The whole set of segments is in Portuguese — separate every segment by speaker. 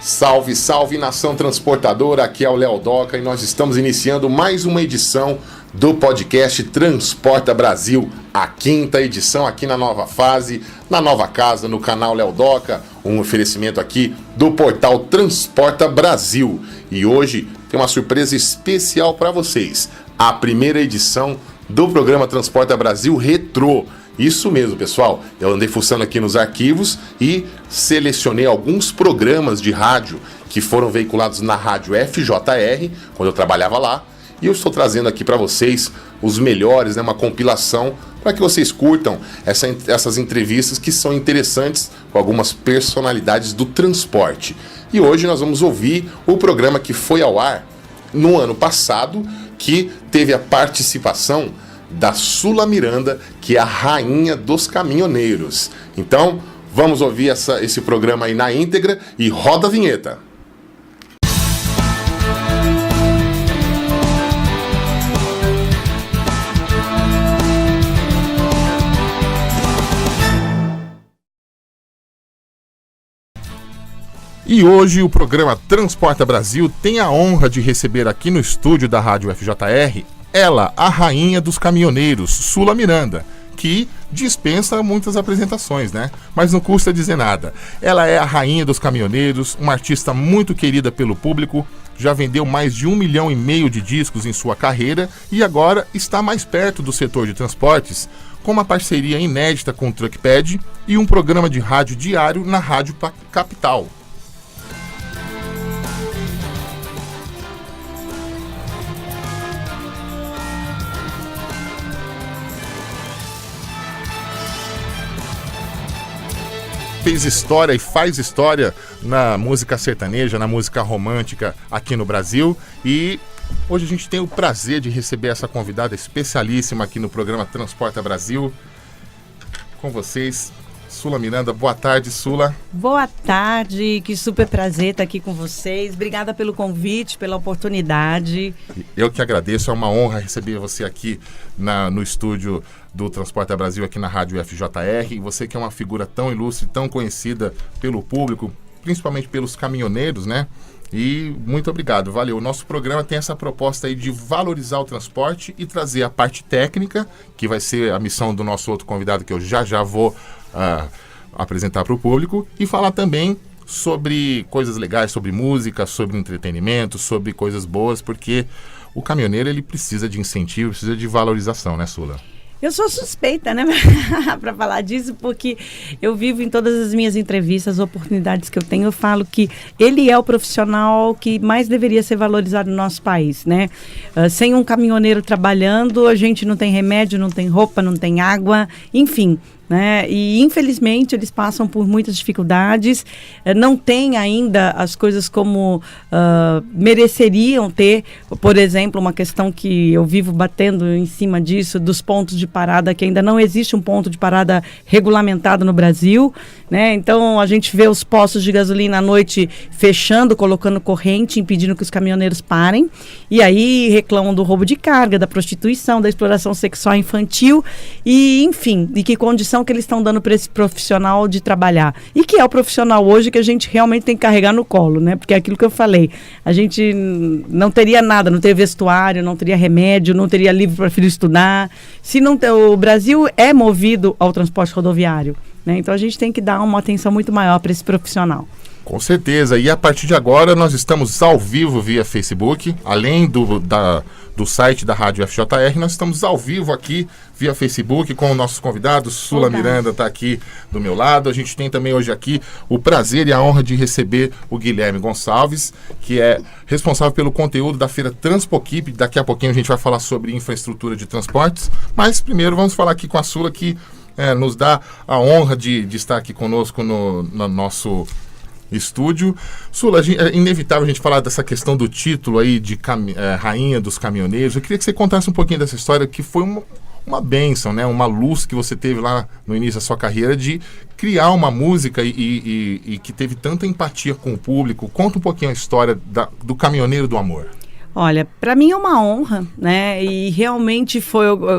Speaker 1: Salve, salve nação transportadora, aqui é o Léo Doca e nós estamos iniciando mais uma edição do podcast Transporta Brasil, a 5ª edição aqui na nova fase, na nova casa, no canal Léo Doca, um oferecimento aqui do portal Transporta Brasil. E hoje tem uma surpresa especial para vocês, a primeira edição do programa Transporta Brasil Retrô. Isso mesmo, pessoal. Eu andei fuçando aqui nos arquivos e selecionei alguns programas de rádio que foram veiculados na rádio FJR, quando eu trabalhava lá. E eu estou trazendo aqui para vocês os melhores, uma compilação, para que vocês curtam essas entrevistas que são interessantes com algumas personalidades do transporte. E hoje nós vamos ouvir o programa que foi ao ar no ano passado, que teve a participação da Sula Miranda, que é a rainha dos caminhoneiros. Então, vamos ouvir esse programa aí na íntegra e roda a vinheta. E hoje o programa Transporta Brasil tem a honra de receber aqui no estúdio da Rádio FJR ela, a rainha dos caminhoneiros, Sula Miranda, que dispensa muitas apresentações, Mas não custa dizer nada. Ela é a rainha dos caminhoneiros, uma artista muito querida pelo público, já vendeu mais de 1,5 milhão de discos em sua carreira e agora está mais perto do setor de transportes, com uma parceria inédita com o Truckpad e um programa de rádio diário na Rádio Capital. Fez história e faz história na música sertaneja, na música romântica aqui no Brasil. E hoje a gente tem o prazer de receber essa convidada especialíssima aqui no programa Transporta Brasil. Com vocês, Sula Miranda. Boa tarde, Sula.
Speaker 2: Boa tarde, que super prazer estar aqui com vocês. Obrigada pelo convite, pela oportunidade.
Speaker 1: Eu que agradeço, é uma honra receber você aqui no estúdio do Transporta Brasil, aqui na Rádio FJR. E você que é uma figura tão ilustre, tão conhecida pelo público, principalmente pelos caminhoneiros, E muito obrigado, valeu. O nosso programa tem essa proposta aí de valorizar o transporte e trazer a parte técnica, que vai ser a missão do nosso outro convidado, que eu já vou apresentar para o público, e falar também sobre coisas legais, sobre música, sobre entretenimento, sobre coisas boas, porque o caminhoneiro ele precisa de incentivo, precisa de valorização, Sula?
Speaker 2: Eu sou suspeita, para falar disso, porque eu vivo em todas as minhas entrevistas, oportunidades que eu tenho, eu falo que ele é o profissional que mais deveria ser valorizado no nosso país, sem um caminhoneiro trabalhando, a gente não tem remédio, não tem roupa, não tem água, enfim. E infelizmente eles passam por muitas dificuldades, não tem ainda as coisas como mereceriam ter. Por exemplo, uma questão que eu vivo batendo em cima disso, dos pontos de parada, que ainda não existe um ponto de parada regulamentado no Brasil, Então a gente vê os postos de gasolina à noite fechando, colocando corrente, impedindo que os caminhoneiros parem, e aí reclamam do roubo de carga, da prostituição, da exploração sexual infantil, e enfim, de que condição que eles estão dando para esse profissional de trabalhar. E que é o profissional hoje que a gente realmente tem que carregar no colo, Porque é aquilo que eu falei. A gente não teria nada, não teria vestuário, não teria remédio, não teria livro para filho estudar. Se não o Brasil é movido ao transporte rodoviário, Então a gente tem que dar uma atenção muito maior para esse profissional.
Speaker 1: Com certeza, e a partir de agora nós estamos ao vivo via Facebook, além do site da Rádio FJR, nós estamos ao vivo aqui via Facebook com os nossos convidados. Sula Miranda está aqui do meu lado. A gente tem também hoje aqui o prazer e a honra de receber o Guilherme Gonçalves, que é responsável pelo conteúdo da feira Transpoequipe. Daqui a pouquinho a gente vai falar sobre infraestrutura de transportes, mas primeiro vamos falar aqui com a Sula, que nos dá a honra de estar aqui conosco no nosso estúdio. Sula, é inevitável a gente falar dessa questão do título aí de Rainha dos Caminhoneiros. Eu queria que você contasse um pouquinho dessa história, que foi uma bênção, uma luz que você teve lá no início da sua carreira de criar uma música e que teve tanta empatia com o público. Conta um pouquinho a história do Caminhoneiro do Amor.
Speaker 2: Olha, para mim é uma honra, né? E realmente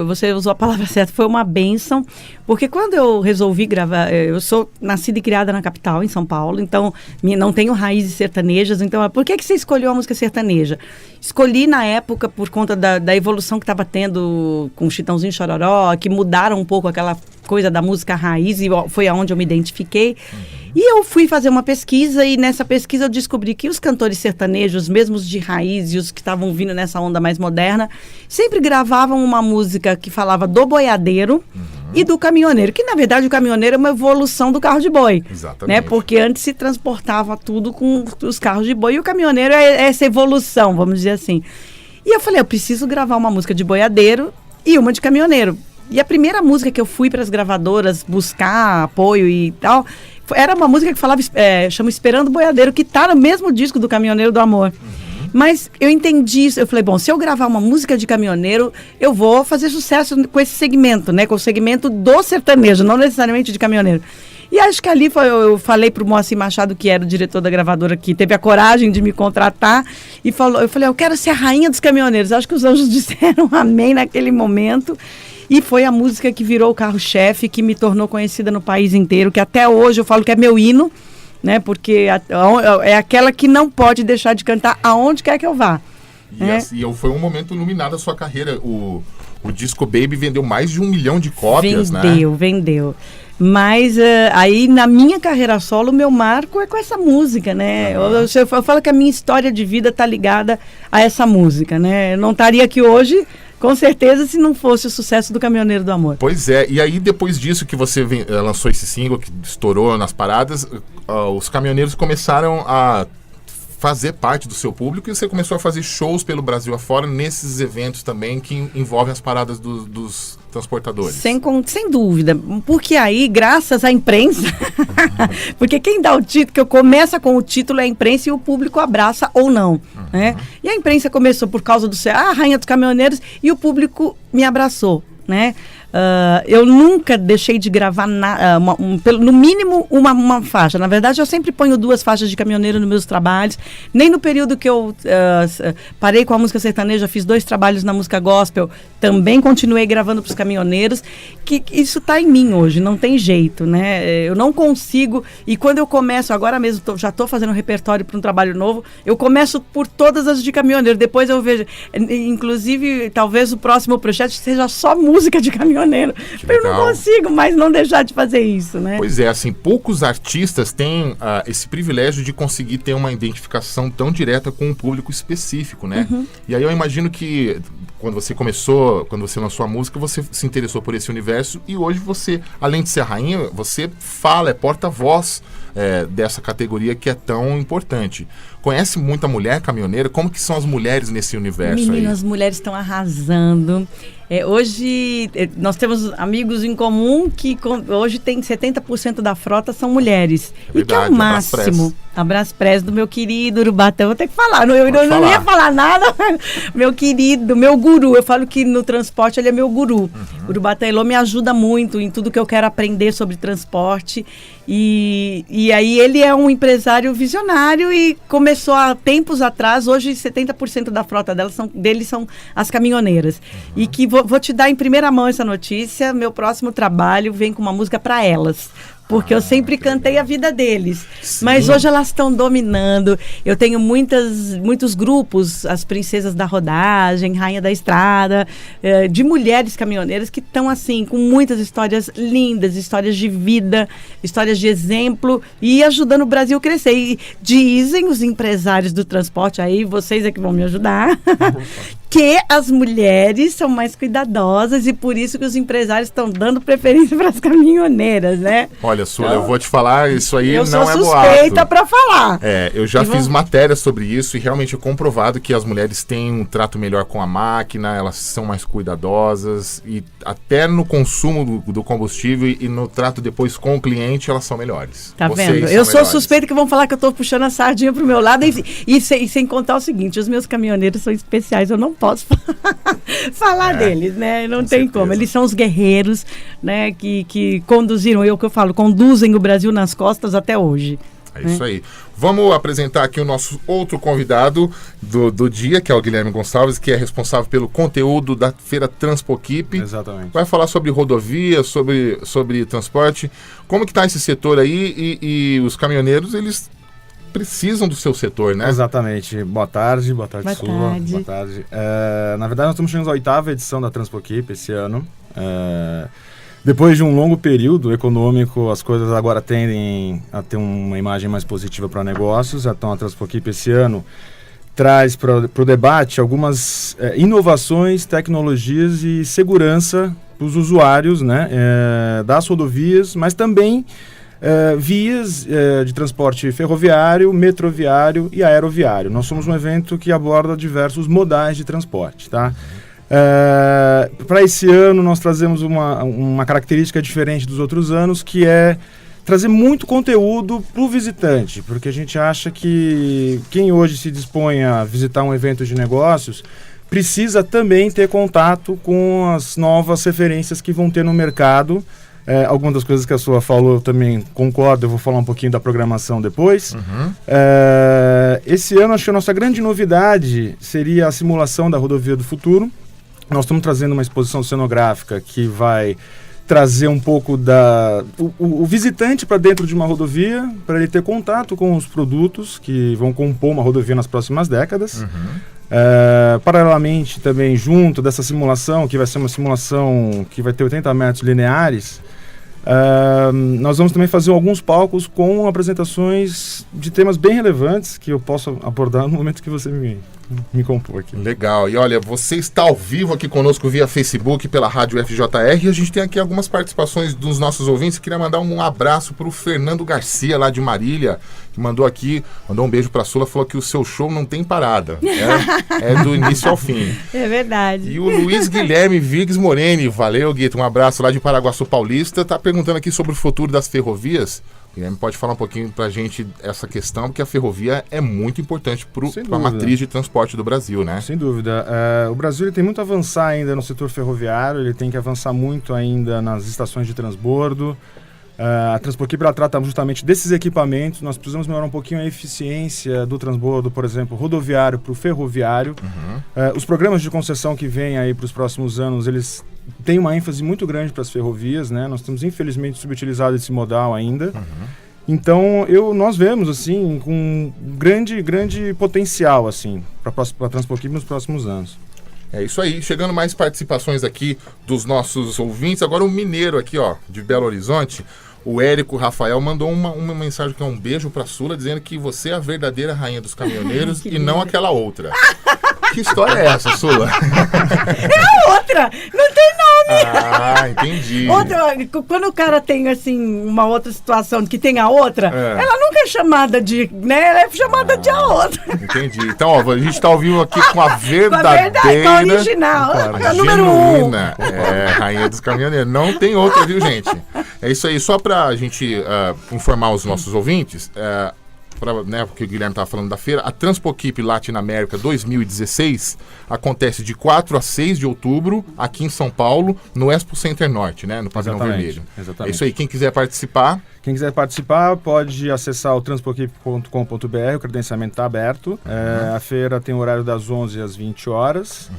Speaker 2: você usou a palavra certa, foi uma bênção, porque quando eu resolvi gravar, eu sou nascida e criada na capital, em São Paulo, então não tenho raízes sertanejas, então por que você escolheu a música sertaneja? Escolhi na época por conta da evolução que estava tendo com o Chitãozinho e Chororó, que mudaram um pouco aquela coisa da música raiz, e foi aonde eu me identifiquei. E eu fui fazer uma pesquisa, e nessa pesquisa eu descobri que os cantores sertanejos, mesmo os de raiz e os que estavam vindo nessa onda mais moderna, sempre gravavam uma música que falava do boiadeiro e do caminhoneiro, que na verdade o caminhoneiro é uma evolução do carro de boi.
Speaker 1: Exatamente.
Speaker 2: Né? Porque antes se transportava tudo com os carros de boi, e o caminhoneiro é essa evolução, vamos dizer assim. E eu falei, eu preciso gravar uma música de boiadeiro e uma de caminhoneiro. E a primeira música que eu fui para as gravadoras buscar apoio e tal, era uma música que falava, chama Esperando o Boiadeiro, que tá no mesmo disco do Caminhoneiro do Amor. Mas eu entendi isso, eu falei, bom, se eu gravar uma música de caminhoneiro, eu vou fazer sucesso com esse segmento, né? Com o segmento do sertanejo, não necessariamente de caminhoneiro. E acho que ali eu falei pro Moacir Machado, que era o diretor da gravadora, que teve a coragem de me contratar, e eu falei, eu quero ser a rainha dos caminhoneiros. Acho que os anjos disseram amém naquele momento. E foi a música que virou o carro-chefe, que me tornou conhecida no país inteiro, que até hoje eu falo que é meu hino, né? Porque é aquela que não pode deixar de cantar aonde quer que eu vá.
Speaker 1: E foi um momento iluminado da sua carreira. O disco Baby vendeu mais de 1 milhão de cópias, né? Vendeu.
Speaker 2: Mas aí na minha carreira solo, o meu marco é com essa música, né? Eu falo que a minha história de vida está ligada a essa música, né? Eu não estaria aqui hoje, com certeza, se não fosse o sucesso do Caminhoneiro do Amor.
Speaker 1: Pois é, e aí depois disso que você lançou esse single, que estourou nas paradas, os caminhoneiros começaram a fazer parte do seu público, e você começou a fazer shows pelo Brasil afora, nesses eventos também que envolvem as paradas dos transportadores.
Speaker 2: Sem dúvida, porque aí, graças à imprensa, porque quem dá o título, que começa com o título é a imprensa, e o público abraça ou não, né? E a imprensa começou por causa do Rainha dos Caminhoneiros, e o público me abraçou, né? Eu nunca deixei de gravar no mínimo uma faixa. Na verdade, eu sempre ponho 2 faixas de caminhoneiro nos meus trabalhos. Nem no período que eu parei com a música sertaneja, fiz 2 trabalhos na música gospel, também continuei gravando para os caminhoneiros, que isso está em mim hoje, não tem jeito, né? Eu não consigo, e quando eu começo, agora mesmo já estou fazendo um repertório para um trabalho novo, eu começo por todas as de caminhoneiro, depois eu vejo, inclusive, talvez o próximo projeto seja só música de caminhoneiro. Eu não consigo mais não deixar de fazer isso, né?
Speaker 1: Pois é, assim, poucos artistas têm esse privilégio de conseguir ter uma identificação tão direta com um público específico, né? E aí eu imagino que quando você lançou a música, você se interessou por esse universo, e hoje você, além de ser rainha, você é porta-voz dessa categoria que é tão importante. Conhece muita mulher caminhoneira? Como que são as mulheres nesse universo?
Speaker 2: Menino, as mulheres estão arrasando. Hoje, nós temos amigos em comum que hoje tem 70% da frota são mulheres.
Speaker 1: Verdade,
Speaker 2: e que é o máximo. Abraço Press do meu querido Urubatã. Vou ter que falar. Eu não ia falar nada. Meu querido, meu guru. Eu falo que no transporte ele é meu guru. Urubatã Elô me ajuda muito em tudo que eu quero aprender sobre transporte. E aí ele é um empresário visionário e começou há tempos atrás. Hoje 70% da frota dele são as caminhoneiras. E que vou te dar em primeira mão essa notícia. Meu próximo trabalho vem com uma música para elas. Porque eu sempre cantei a vida deles. Sim. Mas hoje elas estão dominando. Eu tenho muitos grupos, as Princesas da Rodagem, Rainha da Estrada, de mulheres caminhoneiras que estão assim, com muitas histórias lindas, histórias de vida, histórias de exemplo, e ajudando o Brasil a crescer. E dizem os empresários do transporte, aí vocês é que vão me ajudar, que as mulheres são mais cuidadosas, e por isso que os empresários estão dando preferência para as caminhoneiras, né?
Speaker 1: Olha, Sula, então, eu vou te falar, isso aí não é boato.
Speaker 2: Eu sou suspeita para falar.
Speaker 1: Eu já fiz matéria sobre isso, e realmente é comprovado que as mulheres têm um trato melhor com a máquina, elas são mais cuidadosas, e até no consumo do combustível e no trato depois com o cliente, elas são melhores.
Speaker 2: Tá vendo? Eu sou suspeita que vão falar que eu estou puxando a sardinha pro meu lado, e sem contar o seguinte, os meus caminhoneiros são especiais, eu não posso falar deles, né? Não tem como. Eles são os guerreiros, né? Que conduziram, que eu falo, conduzem o Brasil nas costas até hoje.
Speaker 1: É isso aí. Vamos apresentar aqui o nosso outro convidado do dia, que é o Guilherme Gonçalves, que é responsável pelo conteúdo da Feira Transpoequipe.
Speaker 3: Exatamente.
Speaker 1: Vai falar sobre rodovia, sobre transporte. Como que está esse setor aí e os caminhoneiros, eles precisam do seu setor, né?
Speaker 3: Exatamente. Boa tarde Sula.
Speaker 2: Tarde.
Speaker 3: Boa tarde. Na verdade, nós estamos chegando à 8ª edição da Transpoequipe esse ano. Depois de um longo período econômico, as coisas agora tendem a ter uma imagem mais positiva para negócios. Então, a Transpoequipe esse ano traz para o debate algumas inovações, tecnologias e segurança para os usuários, né, das rodovias, mas também vias de transporte ferroviário, metroviário e aeroviário. Nós somos um evento que aborda diversos modais de transporte, tá? Para esse ano nós trazemos uma característica diferente dos outros anos, que é trazer muito conteúdo para o visitante, porque a gente acha que quem hoje se dispõe a visitar um evento de negócios precisa também ter contato com as novas referências que vão ter no mercado. Algumas das coisas que a Sula falou eu também concordo, eu vou falar um pouquinho da programação depois. Esse ano acho que a nossa grande novidade seria a simulação da Rodovia do Futuro. Nós estamos trazendo uma exposição cenográfica que vai trazer um pouco o visitante para dentro de uma rodovia, para ele ter contato com os produtos que vão compor uma rodovia nas próximas décadas. Paralelamente também, junto dessa simulação, que vai ser uma simulação que vai ter 80 metros lineares, nós vamos também fazer alguns palcos com apresentações de temas bem relevantes que eu posso abordar no momento que você me compor aqui.
Speaker 1: Legal. E olha, você está ao vivo aqui conosco via Facebook, pela Rádio FJR, e a gente tem aqui algumas participações dos nossos ouvintes. Queria mandar um abraço para o Fernando Garcia, lá de Marília, que mandou um beijo para a Sula, falou que o seu show não tem parada. É do início ao fim.
Speaker 2: É verdade.
Speaker 1: E o Luiz Guilherme Viggs Moreni, valeu, Guito, um abraço lá de Paraguaçu Paulista, está perguntando aqui sobre o futuro das ferrovias. Guilherme, pode falar um pouquinho pra gente essa questão, porque a ferrovia é muito importante para a matriz de transporte do Brasil, né?
Speaker 3: Sem dúvida. O Brasil ele tem muito a avançar ainda no setor ferroviário, ele tem que avançar muito ainda nas estações de transbordo. A Transpoequipe trata justamente desses equipamentos. Nós precisamos melhorar um pouquinho a eficiência do transbordo, por exemplo, rodoviário para o ferroviário. Os programas de concessão que vêm aí para os próximos anos, eles têm uma ênfase muito grande para as ferrovias, né? Nós temos infelizmente subutilizado esse modal ainda. Então nós vemos assim com grande potencial assim para a Transpoequipe nos próximos anos.
Speaker 1: É isso aí, chegando mais participações aqui dos nossos ouvintes. Agora o mineiro aqui, ó, de Belo Horizonte, o Érico Rafael, mandou uma mensagem que é um beijo pra Sula, dizendo que você é a verdadeira rainha dos caminhoneiros e não aquela outra. Que história é essa, Sula?
Speaker 2: É a outra! Não tem nome!
Speaker 1: Ah, entendi.
Speaker 2: Quando o cara tem, assim, uma outra situação que tem a outra, ela nunca é chamada de, né? Ela é chamada de a outra.
Speaker 1: Entendi. Então, ó, a gente tá ao vivo aqui com a verdadeira...
Speaker 2: Com a original.
Speaker 1: A
Speaker 2: número 1.
Speaker 1: Rainha dos caminhoneiros. Não tem outra, viu, gente? É isso aí. Só pra gente informar os nossos ouvintes... porque o Guilherme estava falando da feira, a Transpoequipe Latinoamérica 2016 acontece de 4 a 6 de outubro aqui em São Paulo, no Expo Center Norte, né, no Pavilhão Vermelho.
Speaker 3: Exatamente.
Speaker 1: É isso aí, quem quiser participar...
Speaker 3: Quem quiser participar pode acessar o transpoequipe.com.br, o credenciamento está aberto. A feira tem o horário das 11 às 20 horas.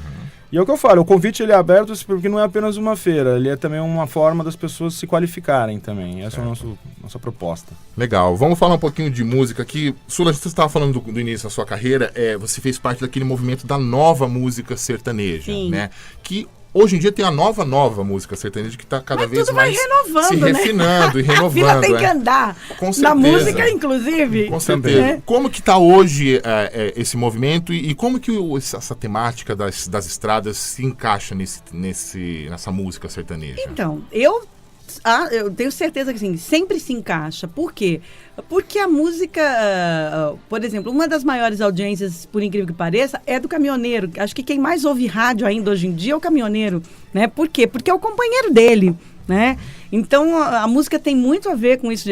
Speaker 3: E é o que eu falo, o convite ele é aberto porque não é apenas uma feira, ele é também uma forma das pessoas se qualificarem também. Essa é a nossa proposta.
Speaker 1: Legal. Vamos falar um pouquinho de música aqui. Sula, você estava falando do início da sua carreira, você fez parte daquele movimento da nova música sertaneja, né? Que hoje em dia tem a nova música sertaneja que está cada vez mais se refinando, né? E renovando. A fila
Speaker 2: tem que andar.
Speaker 1: Com certeza.
Speaker 2: Na música, inclusive.
Speaker 1: Com certeza. Como que está hoje esse movimento e como que essa temática das estradas se encaixa nessa música sertaneja?
Speaker 2: Então, eu tenho certeza que sim, sempre se encaixa. Por quê? Porque a música, por exemplo, uma das maiores audiências, por incrível que pareça, é do caminhoneiro. Acho que quem mais ouve rádio ainda hoje em dia é o caminhoneiro, né? Por quê? Porque é o companheiro dele, né? Então, a música tem muito a ver com isso.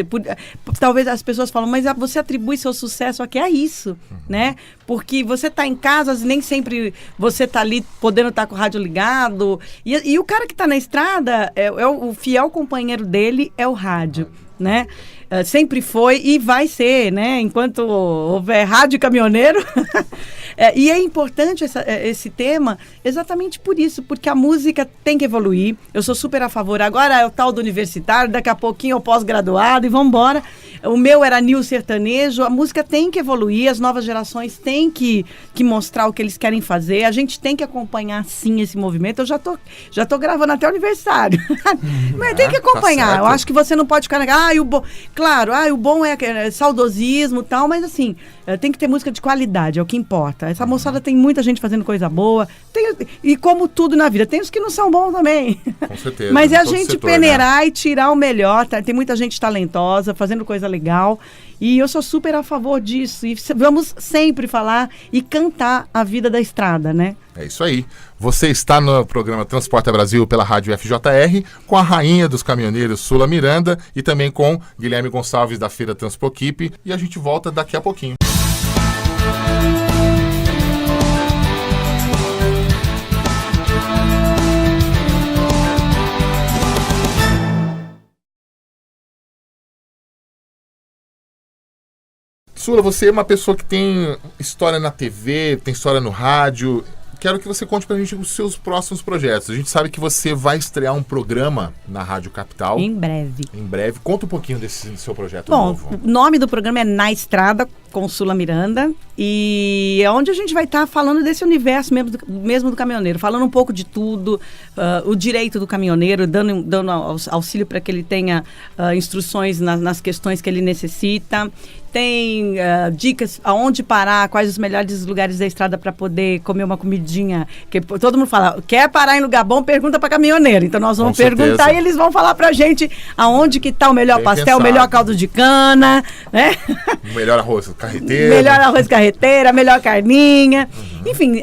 Speaker 2: Talvez as pessoas falam, mas você atribui seu sucesso aqui a isso, né? Porque você está em casa, nem sempre você está ali podendo estar com o rádio ligado. E o cara que está na estrada, o fiel companheiro dele é o rádio, né? sempre foi e vai ser, né? Enquanto houver rádio caminhoneiro. E é importante esse tema exatamente por isso, porque a música tem que evoluir. Eu sou super a favor. Agora é o tal do universitário, daqui a pouquinho é o pós-graduado e vamos embora. O meu era new sertanejo. A música tem que evoluir, as novas gerações têm que mostrar o que eles querem fazer. A gente tem que acompanhar, sim, esse movimento. Eu já tô gravando até o aniversário. Mas tem que acompanhar. Eu acho que você não pode ficar... Claro, o bom é saudosismo e tal, mas assim, tem que ter música de qualidade, é o que importa. Essa moçada tem muita gente fazendo coisa boa. E como tudo na vida, tem os que não são bons também.
Speaker 1: Com certeza.
Speaker 2: Mas é a gente peneirar e tirar o melhor. Tem muita gente talentosa, fazendo coisa legal. E eu sou super a favor disso. E vamos sempre falar e cantar a vida da estrada, né?
Speaker 1: É isso aí. Você está no programa Transporta Brasil pela Rádio FJR, com a rainha dos caminhoneiros, Sula Miranda, e também com Guilherme Gonçalves, da Feira Transpoequipe. E a gente volta daqui a pouquinho. Sula, você é uma pessoa que tem história na TV, tem história no rádio. Quero que você conte pra gente os seus próximos projetos. A gente sabe que você vai estrear um programa na Rádio Capital.
Speaker 2: Em breve.
Speaker 1: Em breve. Conta um pouquinho desse seu projeto
Speaker 2: novo. Bom, o nome do programa é Na Estrada, com Sula Miranda. E é onde a gente vai estar falando desse universo mesmo do caminhoneiro. Falando um pouco de tudo, o direito do caminhoneiro, dando auxílio para que ele tenha instruções nas questões que ele necessita. Tem dicas aonde parar, quais os melhores lugares da estrada para poder comer uma comidinha. Que todo mundo fala, quer parar em lugar bom, pergunta para caminhoneiro. Então nós vamos perguntar e eles vão falar pra gente aonde que tá o melhor bem pastel, o melhor caldo de cana, né?
Speaker 1: O melhor arroz carreteira.
Speaker 2: Melhor arroz carreteira, melhor carninha. Enfim,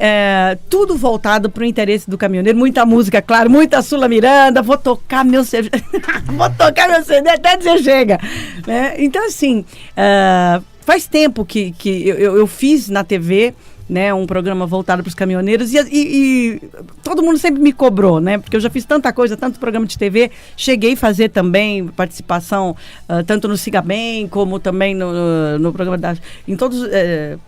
Speaker 2: tudo voltado pro interesse do caminhoneiro. Muita música, claro, muita Sula Miranda. Vou tocar meu CD até dizer chega. Né? Então, assim... faz tempo que eu fiz na TV, né, um programa voltado para os caminhoneiros e todo mundo sempre me cobrou, né, porque eu já fiz tanta coisa, tanto programa de TV, cheguei a fazer também participação tanto no Siga Bem como também no programa em todos,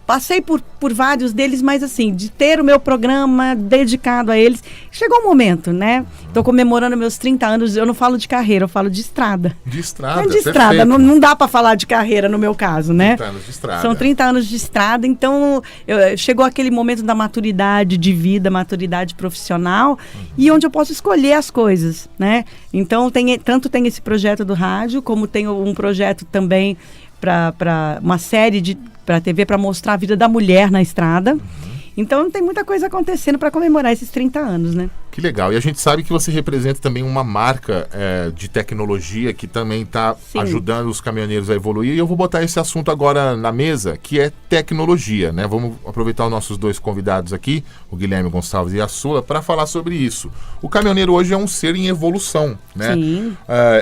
Speaker 2: passei por vários deles, mas assim, de ter o meu programa dedicado a eles, chegou o momento, né, estou comemorando meus 30 anos, eu não falo de carreira, eu falo de estrada.
Speaker 1: De estrada,
Speaker 2: de estrada, não dá para falar de carreira no meu caso, né.
Speaker 1: 30 anos de estrada.
Speaker 2: São 30 anos de estrada, então chegou aquele momento da maturidade de vida, maturidade profissional, e onde eu posso escolher as coisas, né? Então, tanto tem esse projeto do rádio, como tem um projeto também para uma série para a TV para mostrar a vida da mulher na estrada. Então, tem muita coisa acontecendo para comemorar esses 30 anos, né?
Speaker 1: Que legal. E a gente sabe que você representa também uma marca de tecnologia que também está ajudando os caminhoneiros a evoluir. E eu vou botar esse assunto agora na mesa, que é tecnologia, né? Vamos aproveitar os nossos dois convidados aqui, o Guilherme Gonçalves e a Sula, para falar sobre isso. O caminhoneiro hoje é um ser em evolução, né?
Speaker 2: Sim.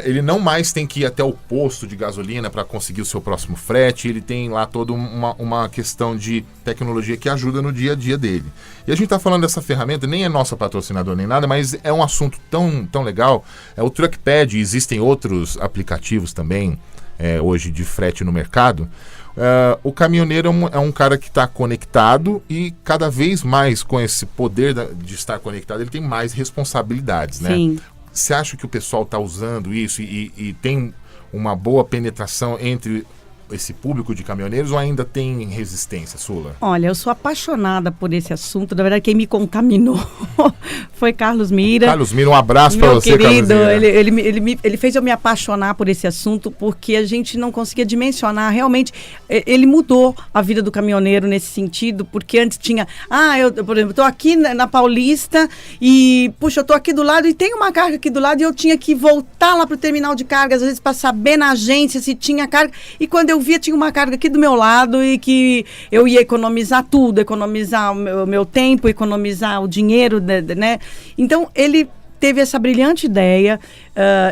Speaker 1: Ele não mais tem que ir até o posto de gasolina para conseguir o seu próximo frete. Ele tem lá toda uma questão de tecnologia que ajuda no dia a dia dele. E a gente está falando dessa ferramenta, nem é nossa patrocinadora nem nada, mas é um assunto tão legal. É o Truckpad, existem outros aplicativos também hoje de frete no mercado. O caminhoneiro é um cara que está conectado e cada vez mais com esse poder de estar conectado, ele tem mais responsabilidades, né?
Speaker 2: Sim.
Speaker 1: Você acha que o pessoal está usando isso e tem uma boa penetração entre esse público de caminhoneiros ou ainda tem resistência, Sula?
Speaker 2: Olha, eu sou apaixonada por esse assunto. Na verdade, quem me contaminou foi Carlos Mira.
Speaker 1: Carlos Mira, um abraço para você,
Speaker 2: querido,
Speaker 1: Carlos
Speaker 2: Mira. Ele fez eu me apaixonar por esse assunto porque a gente não conseguia dimensionar. Realmente, ele mudou a vida do caminhoneiro nesse sentido, porque antes tinha... eu, por exemplo, estou aqui na Paulista e, puxa, eu estou aqui do lado e tem uma carga aqui do lado e eu tinha que voltar lá para o terminal de carga, às vezes para saber na agência se tinha carga. E quando eu via, tinha uma carga aqui do meu lado e que eu ia economizar tudo, economizar o meu tempo, economizar o dinheiro, né? Então, ele teve essa brilhante ideia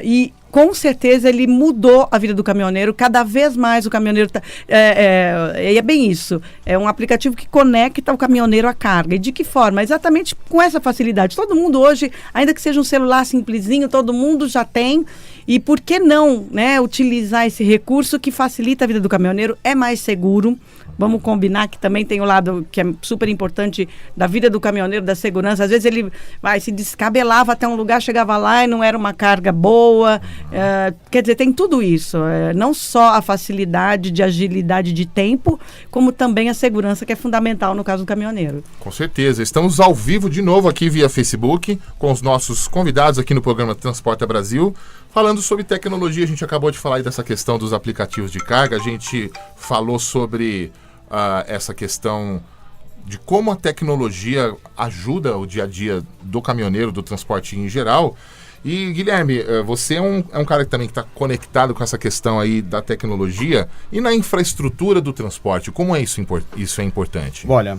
Speaker 2: e com certeza ele mudou a vida do caminhoneiro. Cada vez mais o caminhoneiro é bem isso. É um aplicativo que conecta o caminhoneiro à carga. E de que forma? Exatamente com essa facilidade. Todo mundo hoje, ainda que seja um celular simplesinho, todo mundo já tem. E por que não, né, utilizar esse recurso que facilita a vida do caminhoneiro? É mais seguro. Vamos combinar que também tem o lado que é super importante da vida do caminhoneiro, da segurança. Às vezes ele se descabelava até um lugar, chegava lá e não era uma carga boa. Quer dizer, tem tudo isso. Não só a facilidade de agilidade de tempo, como também a segurança, que é fundamental no caso do caminhoneiro.
Speaker 1: Com certeza. Estamos ao vivo de novo aqui via Facebook, com os nossos convidados aqui no programa Transporta Brasil, falando sobre tecnologia. A gente acabou de falar aí dessa questão dos aplicativos de carga. A gente falou sobre essa questão de como a tecnologia ajuda o dia a dia do caminhoneiro, do transporte em geral. E, Guilherme, você é um cara que também está conectado com essa questão aí da tecnologia e na infraestrutura do transporte. Como é isso é importante?
Speaker 3: Olha,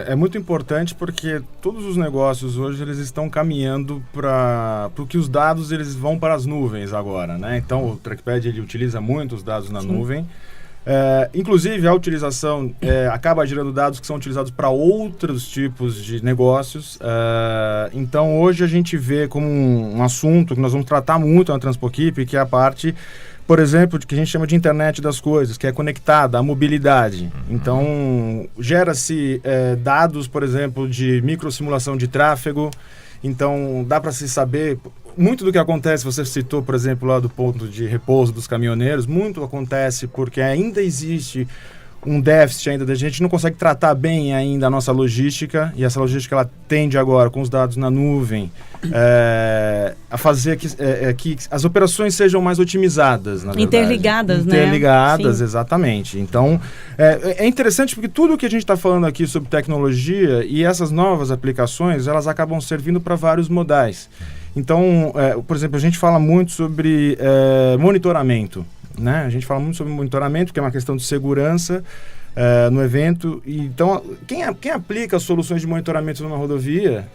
Speaker 3: é muito importante porque todos os negócios hoje eles estão caminhando para que os dados eles vão para as nuvens agora, né? Então o Trackpad ele utiliza muito os dados na nuvem. Inclusive a utilização acaba gerando dados que são utilizados para outros tipos de negócios. Então hoje a gente vê como um assunto que nós vamos tratar muito na Transpoequipe, que é a parte, por exemplo, que a gente chama de internet das coisas, que é conectada à mobilidade. Então gera-se dados, por exemplo, de microsimulação de tráfego. Então dá para se saber muito do que acontece. Você citou, por exemplo, lá do ponto de repouso dos caminhoneiros. Muito acontece porque ainda existe um déficit, ainda a gente não consegue tratar bem ainda a nossa logística, e essa logística ela tende agora, com os dados na nuvem, a fazer que as operações sejam mais otimizadas, na verdade.
Speaker 2: Interligadas, né?
Speaker 3: Interligadas, exatamente. Então, é interessante porque tudo que a gente está falando aqui sobre tecnologia e essas novas aplicações, elas acabam servindo para vários modais. Então, por exemplo, a gente fala muito sobre monitoramento, né? A gente fala muito sobre monitoramento, que é uma questão de segurança no evento. Então, quem aplica soluções de monitoramento numa rodovia,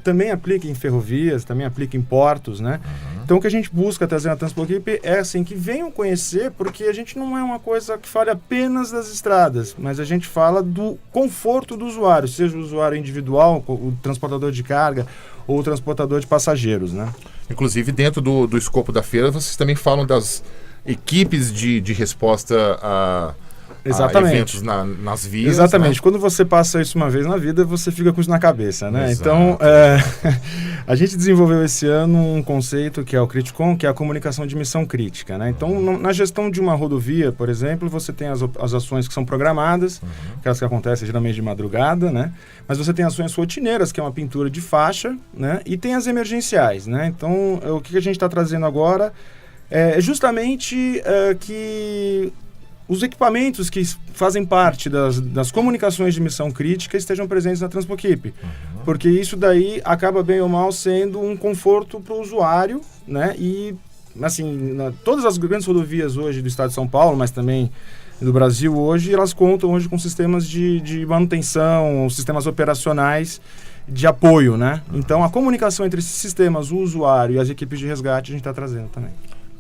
Speaker 3: também aplica em ferrovias, também aplica em portos, né? Então, o que a gente busca trazer na Transpoequipe é assim, que venham conhecer, porque a gente não é uma coisa que fale apenas das estradas, mas a gente fala do conforto do usuário, seja o usuário individual, o transportador de carga, ou o transportador de passageiros, né?
Speaker 1: Inclusive, dentro do escopo da feira, vocês também falam das equipes de resposta a eventos nas vias.
Speaker 3: Exatamente.
Speaker 1: Né?
Speaker 3: Quando você passa isso uma vez na vida, você fica com isso na cabeça, né?
Speaker 1: Exato.
Speaker 3: Então, a gente desenvolveu esse ano um conceito que é o Criticom, que é a comunicação de missão crítica, né? Então, na gestão de uma rodovia, por exemplo, você tem as ações que são programadas, aquelas que acontecem geralmente de madrugada, né? Mas você tem ações rotineiras, que é uma pintura de faixa, né? E tem as emergenciais, né? Então, o que a gente está trazendo agora é justamente que os equipamentos que fazem parte das comunicações de missão crítica estejam presentes na Transpoequipe. Porque isso daí acaba bem ou mal sendo um conforto para o usuário, né? E, assim, todas as grandes rodovias hoje do estado de São Paulo, mas também do Brasil hoje, elas contam hoje com sistemas de manutenção, sistemas operacionais de apoio, né? Então, a comunicação entre esses sistemas, o usuário e as equipes de resgate, a gente está trazendo também.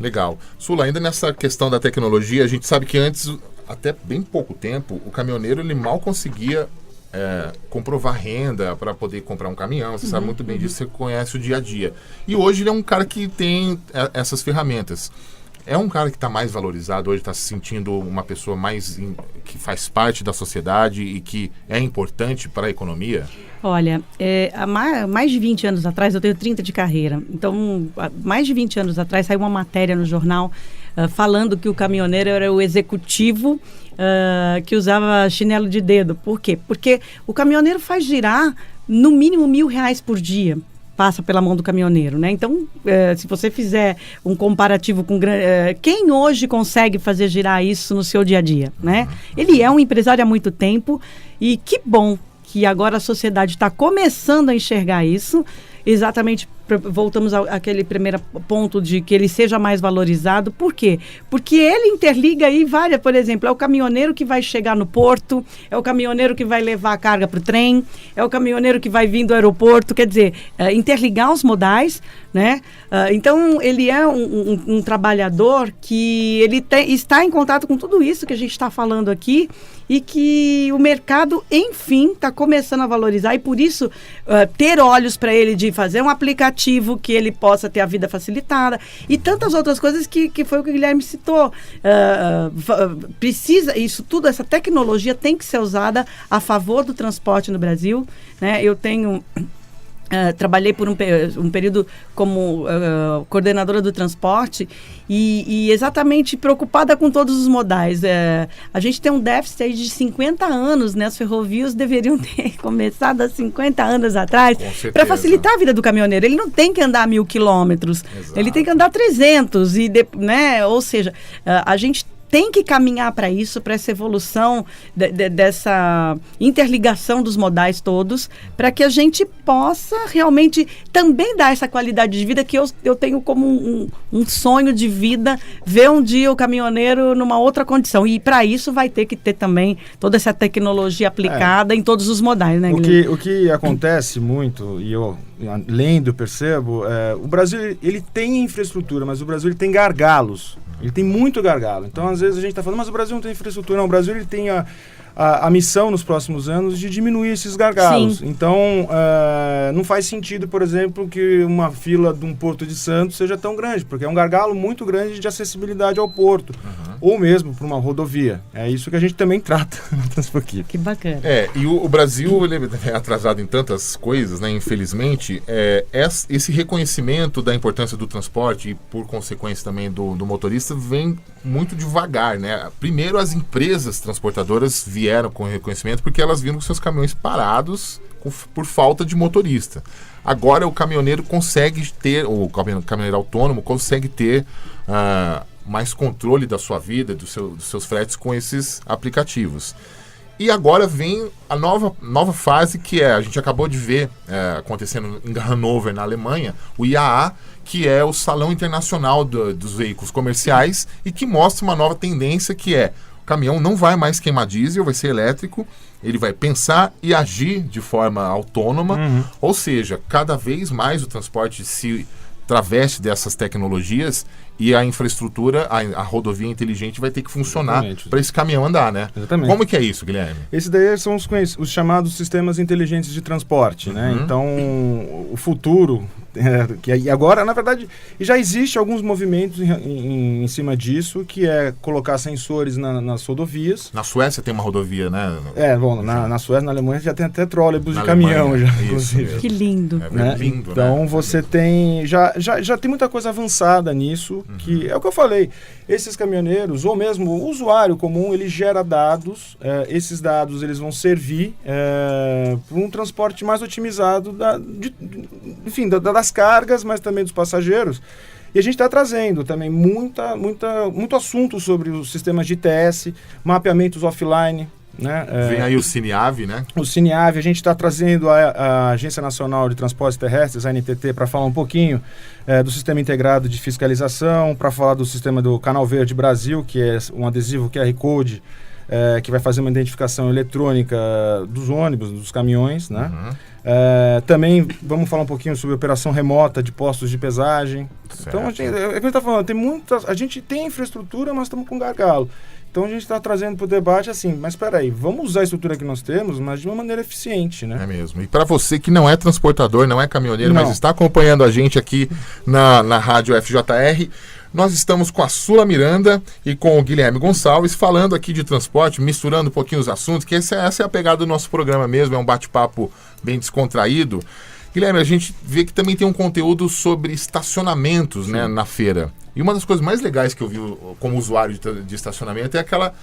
Speaker 1: Legal. Sula, ainda nessa questão da tecnologia, a gente sabe que antes, até bem pouco tempo, o caminhoneiro ele mal conseguia comprovar renda para poder comprar um caminhão. Você sabe muito bem disso, você conhece o dia a dia. E hoje ele é um cara que tem essas ferramentas. É um cara que está mais valorizado hoje, está se sentindo uma pessoa que faz parte da sociedade e que é importante para a economia?
Speaker 2: Olha, há mais de 20 anos atrás, eu tenho 30 de carreira, então há mais de 20 anos atrás saiu uma matéria no jornal falando que o caminhoneiro era o executivo que usava chinelo de dedo. Por quê? Porque o caminhoneiro faz girar no mínimo R$1.000 por dia. Passa pela mão do caminhoneiro, né? Então, se você fizer um comparativo com... quem hoje consegue fazer girar isso no seu dia a dia, né? Ele é um empresário há muito tempo e que bom que agora a sociedade está começando a enxergar isso, exatamente voltamos àquele primeiro ponto de que ele seja mais valorizado. Por quê? Porque ele interliga aí várias, por exemplo, é o caminhoneiro que vai chegar no porto, é o caminhoneiro que vai levar a carga para o trem, é o caminhoneiro que vai vir do aeroporto, quer dizer, interligar os modais, né? Então, ele é um trabalhador que ele está em contato com tudo isso que a gente está falando aqui e que o mercado, enfim, está começando a valorizar e por isso ter olhos para ele de fazer um aplicativo que ele possa ter a vida facilitada e tantas outras coisas que foi o que o Guilherme citou. Precisa, isso tudo, essa tecnologia tem que ser usada a favor do transporte no Brasil, né? Eu tenho... trabalhei por um período como coordenadora do transporte e exatamente preocupada com todos os modais. A gente tem um déficit aí de 50 anos, né? As ferrovias deveriam ter começado há 50 anos atrás para facilitar a vida do caminhoneiro. Ele não tem que andar 1.000 quilômetros, ele tem que andar 300, né? Ou seja, a gente tem que caminhar para isso, para essa evolução dessa interligação dos modais todos, para que a gente possa realmente também dar essa qualidade de vida que eu tenho como um sonho de vida, ver um dia o caminhoneiro numa outra condição. E para isso vai ter que ter também toda essa tecnologia aplicada em todos os modais, né, Guilherme?
Speaker 3: O que acontece muito, e eu lendo, percebo, o Brasil ele tem infraestrutura, mas o Brasil ele tem gargalos. Ele tem muito gargalo. Então, às vezes, a gente está falando, mas o Brasil não tem infraestrutura. Não, o Brasil ele tem a missão nos próximos anos de diminuir esses gargalos. Sim. Então, não faz sentido, por exemplo, que uma fila de um Porto de Santos seja tão grande, porque é um gargalo muito grande de acessibilidade ao porto, ou mesmo para uma rodovia. É isso que a gente também trata no Transpoquip.
Speaker 2: Que bacana.
Speaker 1: E o Brasil ele é atrasado em tantas coisas, né? Infelizmente, esse reconhecimento da importância do transporte e, por consequência, também do motorista, vem muito devagar, né? Primeiro, as empresas transportadoras vieram com reconhecimento porque elas viram com seus caminhões parados por falta de motorista. Agora o caminhoneiro consegue ter, o caminhoneiro autônomo consegue ter mais controle da sua vida, dos seus fretes com esses aplicativos. E agora vem a nova fase que a gente acabou de ver acontecendo em Hannover, na Alemanha, o IAA, que é o Salão Internacional dos Veículos Comerciais e que mostra uma nova tendência que o caminhão não vai mais queimar diesel, vai ser elétrico, ele vai pensar e agir de forma autônoma, ou seja, cada vez mais o transporte se traveste dessas tecnologias e a infraestrutura, a rodovia inteligente vai ter que funcionar para esse caminhão andar, né?
Speaker 3: Exatamente.
Speaker 1: Como que é isso, Guilherme?
Speaker 3: Esses daí são os chamados sistemas inteligentes de transporte, né? Então, o futuro, que agora, na verdade, já existe alguns movimentos em cima disso, que é colocar sensores nas rodovias.
Speaker 1: Na Suécia tem uma rodovia, né?
Speaker 3: Bom, na Suécia, na Alemanha, já tem até trólebus de caminhão, inclusive.
Speaker 2: Que lindo.
Speaker 1: Lindo,
Speaker 3: então,
Speaker 1: né?
Speaker 3: você tem... Já tem muita coisa avançada nisso, que é o que eu falei. Esses caminhoneiros, ou mesmo o usuário comum, ele gera dados. Esses dados eles vão servir para um transporte mais otimizado das cargas, mas também dos passageiros. E a gente está trazendo também muito assunto sobre os sistemas de ITS, mapeamentos offline. Né?
Speaker 1: Vem aí o Cineave, né?
Speaker 3: O Cineave, a gente está trazendo a Agência Nacional de Transportes Terrestres, a ANTT, para falar um pouquinho do Sistema Integrado de Fiscalização, para falar do sistema do Canal Verde Brasil, que é um adesivo QR Code, que vai fazer uma identificação eletrônica dos ônibus, dos caminhões, né? Também vamos falar um pouquinho sobre operação remota de postos de pesagem. Certo. Então, a gente está falando, a gente tem infraestrutura, mas estamos com gargalo. Então a gente está trazendo para o debate assim, mas espera aí, vamos usar a estrutura que nós temos, mas de uma maneira eficiente, né? É
Speaker 1: mesmo. E para você que não é transportador, não é caminhoneiro, mas está acompanhando a gente aqui na Rádio FJR, nós estamos com a Sula Miranda e com o Guilherme Gonçalves falando aqui de transporte, misturando um pouquinho os assuntos, que essa é a pegada do nosso programa mesmo, é um bate-papo bem descontraído. Guilherme, a gente vê que também tem um conteúdo sobre estacionamentos, né, na feira. E uma das coisas mais legais que eu vi como usuário de estacionamento é aquela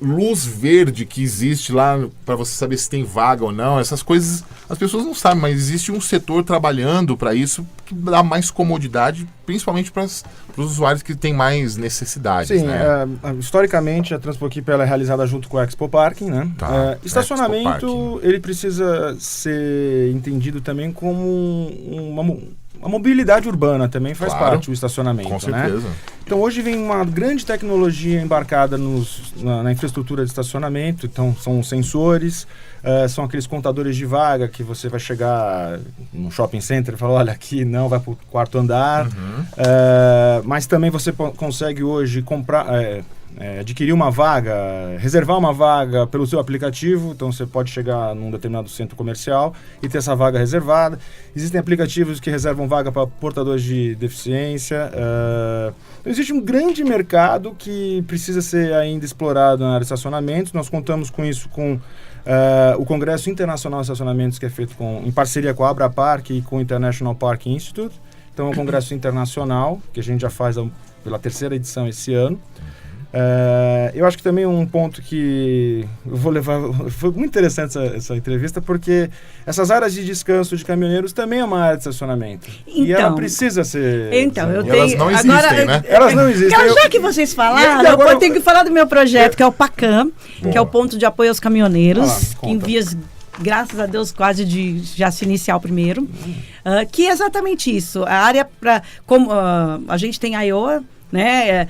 Speaker 1: luz verde que existe lá para você saber se tem vaga ou não. Essas coisas as pessoas não sabem, mas existe um setor trabalhando para isso que dá mais comodidade, principalmente para os usuários que têm mais necessidades.
Speaker 3: Sim,
Speaker 1: né?
Speaker 3: Historicamente a Transpoquip ela é realizada junto com o Expo Parking, né? Estacionamento ele precisa ser entendido também como a mobilidade urbana também faz
Speaker 1: Claro,
Speaker 3: parte do estacionamento,
Speaker 1: com certeza.
Speaker 3: né? Então hoje vem uma grande tecnologia embarcada na infraestrutura de estacionamento. Então são sensores, são aqueles contadores de vaga que você vai chegar no shopping center e falar, olha, aqui não, vai para o quarto andar. Mas também você consegue hoje comprar... adquirir uma vaga, reservar uma vaga pelo seu aplicativo. Então você pode chegar num determinado centro comercial e ter essa vaga reservada. Existem aplicativos que reservam vaga para portadores de deficiência. Então existe um grande mercado que precisa ser ainda explorado na área de estacionamentos. Nós contamos com isso com o Congresso Internacional de Estacionamentos, que é feito em parceria com a Abrapark e com o International Park Institute. Então é um congresso internacional que a gente já faz pela 3ª edição esse ano. Eu acho que também um ponto que eu vou levar... Foi muito interessante essa entrevista, porque essas áreas de descanso de caminhoneiros também é uma área de estacionamento.
Speaker 2: Então,
Speaker 3: e ela precisa ser...
Speaker 2: Então, eu tenho...
Speaker 1: Elas não existem,
Speaker 2: agora,
Speaker 1: né?
Speaker 3: Elas não existem.
Speaker 2: Já que vocês falaram, eu tenho que falar do meu projeto, que é o PACAM, que é o Ponto de Apoio aos Caminhoneiros, que em vias... Graças a Deus, quase de já se iniciar o primeiro. Que é exatamente isso. A área para... Como a gente tem a Iowa, né?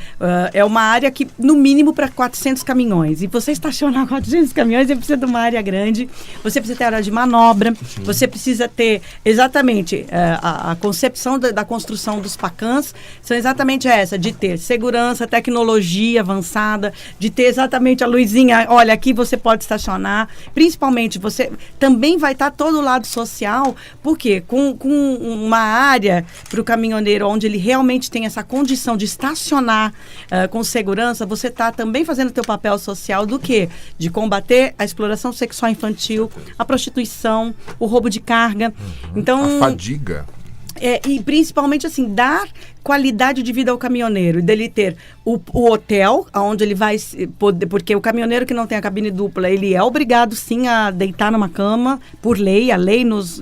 Speaker 2: É uma área que, no mínimo, para 400 caminhões. E você estacionar 400 caminhões, você precisa de uma área grande, você precisa ter área de manobra, você precisa ter exatamente a concepção da construção dos PACAMs, são exatamente essa, de ter segurança, tecnologia avançada, de ter exatamente a luzinha, olha, aqui você pode estacionar, principalmente você também vai estar todo o lado social, porque com uma área para o caminhoneiro onde ele realmente tem essa condição de estacionar com segurança, você está também fazendo o teu papel social do quê? De combater a exploração sexual infantil, a prostituição, o roubo de carga. Então,
Speaker 1: a fadiga.
Speaker 2: E principalmente assim, dar qualidade de vida ao caminhoneiro, dele ter o hotel, onde ele vai poder, porque o caminhoneiro que não tem a cabine dupla, ele é obrigado sim a deitar numa cama, por lei, a lei nos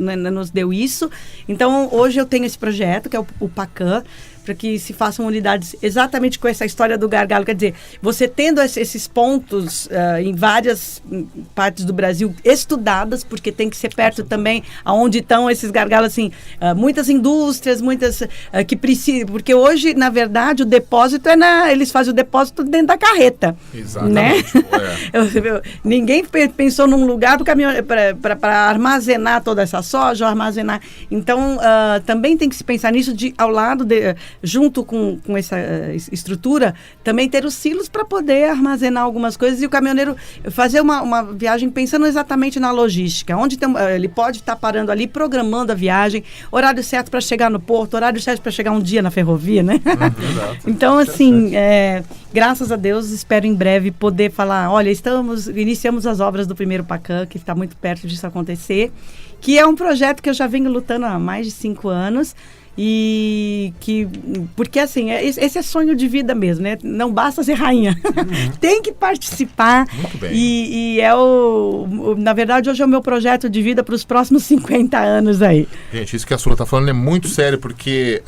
Speaker 2: deu isso. Então hoje eu tenho esse projeto, que é o PACAM, para que se façam unidades exatamente com essa história do gargalo. Quer dizer, você tendo esses pontos em várias partes do Brasil estudadas, porque tem que ser perto também aonde estão esses gargalos, assim, muitas indústrias, muitas que precisam, porque hoje, na verdade, o depósito eles fazem o depósito dentro da carreta.
Speaker 1: Exatamente.
Speaker 2: Né? Ninguém pensou num lugar para armazenar toda essa soja, armazenar. Então, também tem que se pensar nisso ao lado junto com essa estrutura, também ter os silos para poder armazenar algumas coisas e o caminhoneiro fazer uma viagem pensando exatamente na logística, onde ele pode estar parando ali, programando a viagem, horário certo para chegar no porto, horário certo para chegar um dia na ferrovia, né? Então, assim, graças a Deus, espero em breve poder falar, olha, iniciamos as obras do primeiro PACAM, que está muito perto disso acontecer, que é um projeto que eu já venho lutando há mais de 5 anos, porque assim, esse é sonho de vida mesmo, né? Não basta ser rainha, tem que participar.
Speaker 1: Muito bem.
Speaker 2: E na verdade, hoje é o meu projeto de vida para os próximos 50 anos aí.
Speaker 1: Gente, isso que a Sula está falando é muito sério, porque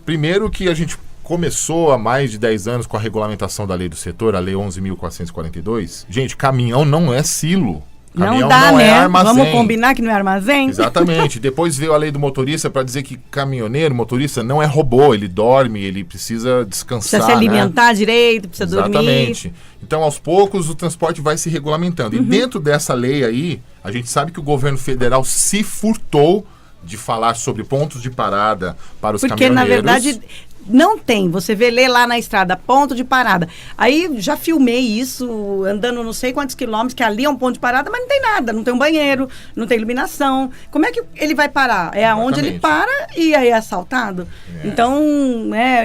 Speaker 1: primeiro que a gente começou há mais de 10 anos com a regulamentação da lei do setor, a lei 11.442. Gente, caminhão não é silo.
Speaker 2: Caminhão não dá, não, né? Vamos combinar que não é armazém?
Speaker 1: Exatamente. Depois veio a lei do motorista para dizer que caminhoneiro, motorista, não é robô. Ele dorme, ele precisa descansar.
Speaker 2: Precisa se alimentar direito, precisa dormir.
Speaker 1: Exatamente. Então, aos poucos, o transporte vai se regulamentando. E dentro dessa lei aí, a gente sabe que o governo federal se furtou de falar sobre pontos de parada para os caminhoneiros.
Speaker 2: Porque, na verdade... Não tem, você lê lá na estrada, ponto de parada. Aí já filmei isso, andando não sei quantos quilômetros, que ali é um ponto de parada, mas não tem nada, não tem um banheiro, não tem iluminação. Como é que ele vai parar? É aonde ele para e aí é assaltado? Então,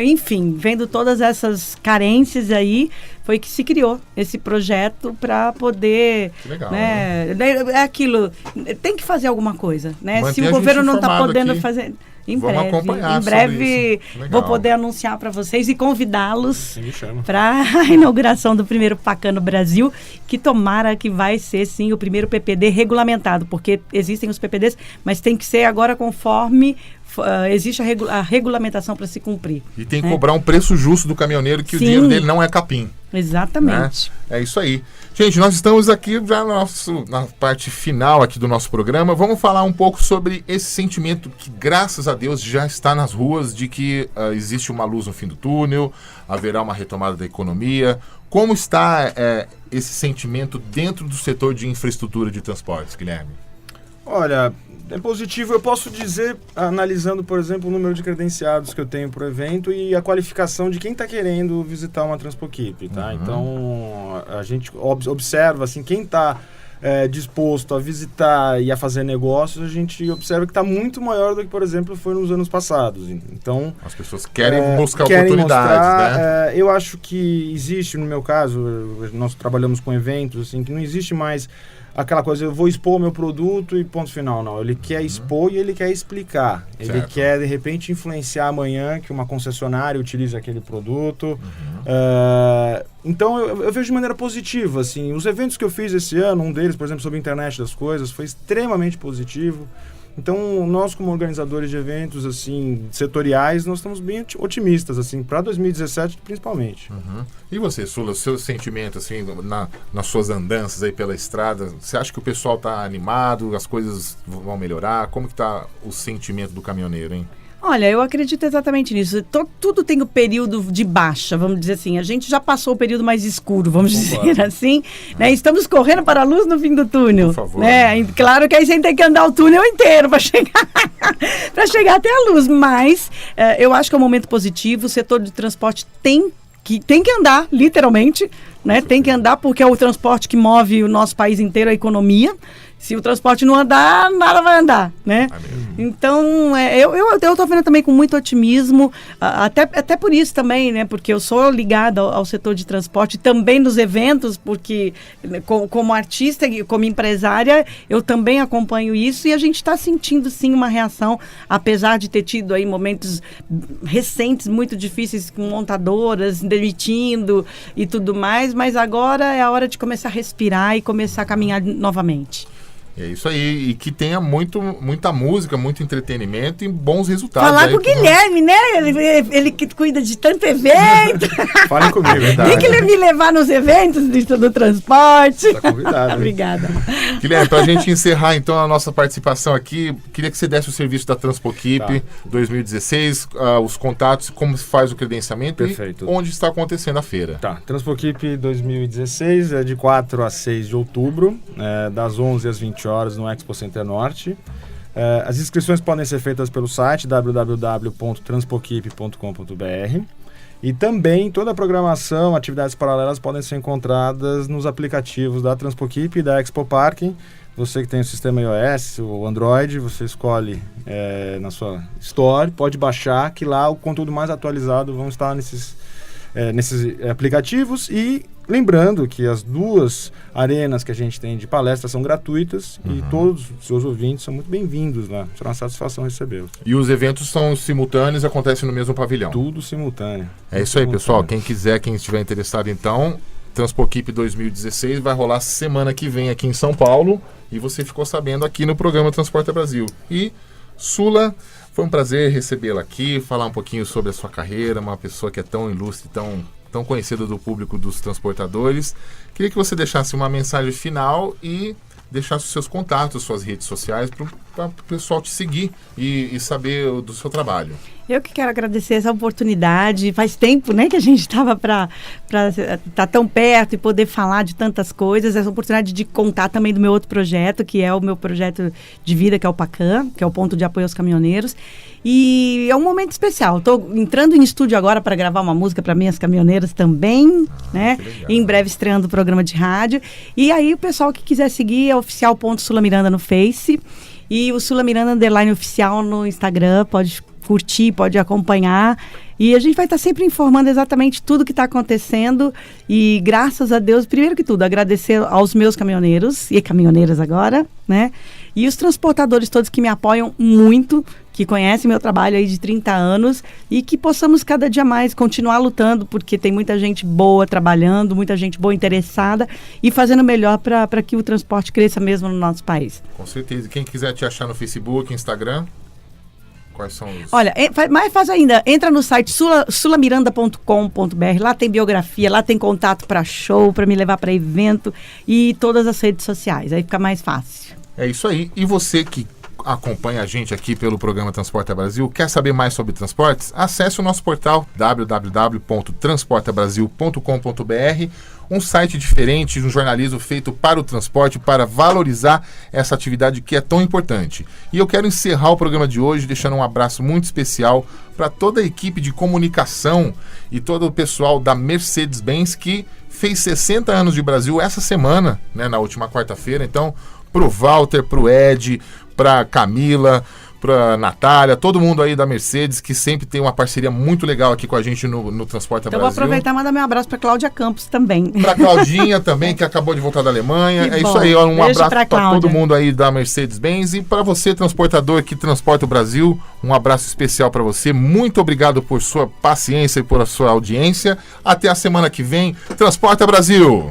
Speaker 2: enfim, vendo todas essas carências aí, foi que se criou esse projeto para poder...
Speaker 1: Legal,
Speaker 2: né? É aquilo, tem que fazer alguma coisa, né?
Speaker 1: Manter
Speaker 2: se o governo não está podendo
Speaker 1: aqui.
Speaker 2: fazer... Em
Speaker 1: Vamos
Speaker 2: breve vou poder anunciar para vocês e convidá-los para a inauguração do primeiro PACAM no Brasil, que tomara que vai ser sim o primeiro PPD regulamentado, porque existem os PPDs, mas tem que ser agora conforme existe a regulamentação para se cumprir.
Speaker 1: E tem que cobrar um preço justo do caminhoneiro, que Sim. o dinheiro dele não é capim.
Speaker 2: Exatamente.
Speaker 1: Né? É isso aí. Gente, nós estamos aqui já na parte final aqui do nosso programa. Vamos falar um pouco sobre esse sentimento que, graças a Deus, já está nas ruas, de que existe uma luz no fim do túnel, haverá uma retomada da economia. Como está esse sentimento dentro do setor de infraestrutura de transportes, Guilherme?
Speaker 3: Olha, é positivo. Eu posso dizer, analisando, por exemplo, o número de credenciados que eu tenho para o evento e a qualificação de quem está querendo visitar uma Transpoequipe, tá? Então, a gente observa, assim, quem está disposto a visitar e a fazer negócios, a gente observa que está muito maior do que, por exemplo, foi nos anos passados. Então,
Speaker 1: as pessoas querem buscar oportunidades, mostrar,
Speaker 3: né? Eu acho que existe, no meu caso, nós trabalhamos com eventos, assim, que não existe mais aquela coisa, eu vou expor o meu produto e ponto final. Não, ele quer expor e ele quer explicar. Certo. Ele quer, de repente, influenciar amanhã que uma concessionária utilize aquele produto. Então, eu vejo de maneira positiva, assim. Os eventos que eu fiz esse ano, um deles, por exemplo, sobre a internet das coisas, foi extremamente positivo. Então, nós como organizadores de eventos, assim, setoriais, nós estamos bem otimistas, assim, para 2017 principalmente.
Speaker 1: E você, Sula, o seu sentimento, assim, nas suas andanças aí pela estrada, você acha que o pessoal está animado, as coisas vão melhorar? Como que está o sentimento do caminhoneiro, hein?
Speaker 2: Olha, eu acredito exatamente nisso. Tudo tem o período de baixa, vamos dizer assim. A gente já passou o período mais escuro, vamos dizer assim. Né? Estamos correndo para a luz no fim do túnel.
Speaker 1: Por favor.
Speaker 2: Né? Claro que aí você tem que andar o túnel inteiro para chegar até a luz. Mas eu acho que é um momento positivo. O setor de transporte tem que andar, literalmente. Né? Tem que andar porque é o transporte que move o nosso país inteiro, a economia. Se o transporte não andar, nada vai andar, né? Então, eu estou vendo também com muito otimismo, até por isso também, né? Porque eu sou ligada ao setor de transporte, também nos eventos, porque como artista e como empresária, eu também acompanho isso e a gente está sentindo, sim, uma reação, apesar de ter tido aí momentos recentes muito difíceis com montadoras demitindo e tudo mais, mas agora é a hora de começar a respirar e começar a caminhar novamente.
Speaker 1: É isso aí, e que tenha muita música, muito entretenimento e bons resultados.
Speaker 2: Falar com o Guilherme, né? Ele que cuida de tanto evento.
Speaker 3: Falem comigo, verdade.
Speaker 2: Tem que me levar nos eventos do transporte.
Speaker 3: Está convidado.
Speaker 2: Obrigada.
Speaker 1: Guilherme, para a gente encerrar então a nossa participação aqui, queria que você desse o serviço da Transpoequipe 2016, os contatos, como se faz o credenciamento.
Speaker 3: Perfeito.
Speaker 1: E onde está acontecendo a feira.
Speaker 3: Tá, Transpoequipe 2016 é de 4 a 6 de outubro, das 11 às 20 horas no Expo Center Norte. As inscrições podem ser feitas pelo site www.transpoequipe.com.br e também toda a programação, atividades paralelas podem ser encontradas nos aplicativos da Transpoequipe e da Expo Parking. Você que tem o sistema iOS ou Android, você escolhe na sua Store, pode baixar, que lá o conteúdo mais atualizado vão estar nesses aplicativos. E lembrando que as 2 arenas que a gente tem de palestras são gratuitas e todos os seus ouvintes são muito bem-vindos lá. Será uma satisfação recebê-los.
Speaker 1: E os eventos são simultâneos, acontecem no mesmo pavilhão?
Speaker 3: Tudo simultâneo.
Speaker 1: É isso aí, pessoal. Quem estiver interessado, então, Transpoequipe 2016 vai rolar semana que vem aqui em São Paulo e você ficou sabendo aqui no programa Transporta Brasil. E, Sula, foi um prazer recebê-la aqui, falar um pouquinho sobre a sua carreira, uma pessoa que é tão ilustre, tão conhecida do público dos transportadores. Queria que você deixasse uma mensagem final e deixasse os seus contatos, suas redes sociais, para o pessoal te seguir e saber do seu trabalho.
Speaker 2: Eu que quero agradecer essa oportunidade. Faz tempo, né, que a gente estava para estar tão perto e poder falar de tantas coisas. Essa oportunidade de contar também do meu outro projeto, que é o meu projeto de vida, que é o PACAM, que é o Ponto de Apoio aos Caminhoneiros. E é um momento especial. Estou entrando em estúdio agora para gravar uma música para minhas caminhoneiras também, né? E em breve estreando o programa de rádio. E aí o pessoal que quiser seguir é oficial Ponto Sula Miranda no Face e o Sula Miranda _ oficial no Instagram. Pode curtir, pode acompanhar. E a gente vai estar sempre informando exatamente tudo que está acontecendo. E graças a Deus, primeiro que tudo, agradecer aos meus caminhoneiros e caminhoneiras agora, né? E os transportadores todos que me apoiam muito, que conhecem meu trabalho aí de 30 anos e que possamos cada dia mais continuar lutando, porque tem muita gente boa trabalhando, muita gente boa interessada e fazendo melhor para que o transporte cresça mesmo no nosso país.
Speaker 1: Com certeza. Quem quiser te achar no Facebook, Instagram... Quais são os...
Speaker 2: Olha, mais fácil ainda, entra no site sulamiranda.com.br, lá tem biografia, lá tem contato para show, para me levar para evento e todas as redes sociais, aí fica mais fácil.
Speaker 1: É isso aí. E você que acompanha a gente aqui pelo programa Transporta Brasil, quer saber mais sobre transportes? Acesse o nosso portal www.transportabrasil.com.br, um site diferente, um jornalismo feito para o transporte, para valorizar essa atividade que é tão importante. E eu quero encerrar o programa de hoje deixando um abraço muito especial para toda a equipe de comunicação e todo o pessoal da Mercedes-Benz que fez 60 anos de Brasil essa semana, né, na última quarta-feira. Então, pro Walter, pro Ed, pra Camila, pra Natália, todo mundo aí da Mercedes, que sempre tem uma parceria muito legal aqui com a gente no Transporta Brasil.
Speaker 2: Então vou aproveitar e mandar meu abraço pra Cláudia Campos também.
Speaker 1: Pra Claudinha também, que acabou de voltar da Alemanha.
Speaker 2: Que
Speaker 1: é
Speaker 2: bom.
Speaker 1: Isso aí, ó, um
Speaker 2: Beijo
Speaker 1: abraço pra
Speaker 2: Cláudia.
Speaker 1: todo mundo aí da Mercedes-Benz e pra você, transportador que transporta o Brasil, um abraço especial pra você. Muito obrigado por sua paciência e por a sua audiência. Até a semana que vem. Transporta Brasil!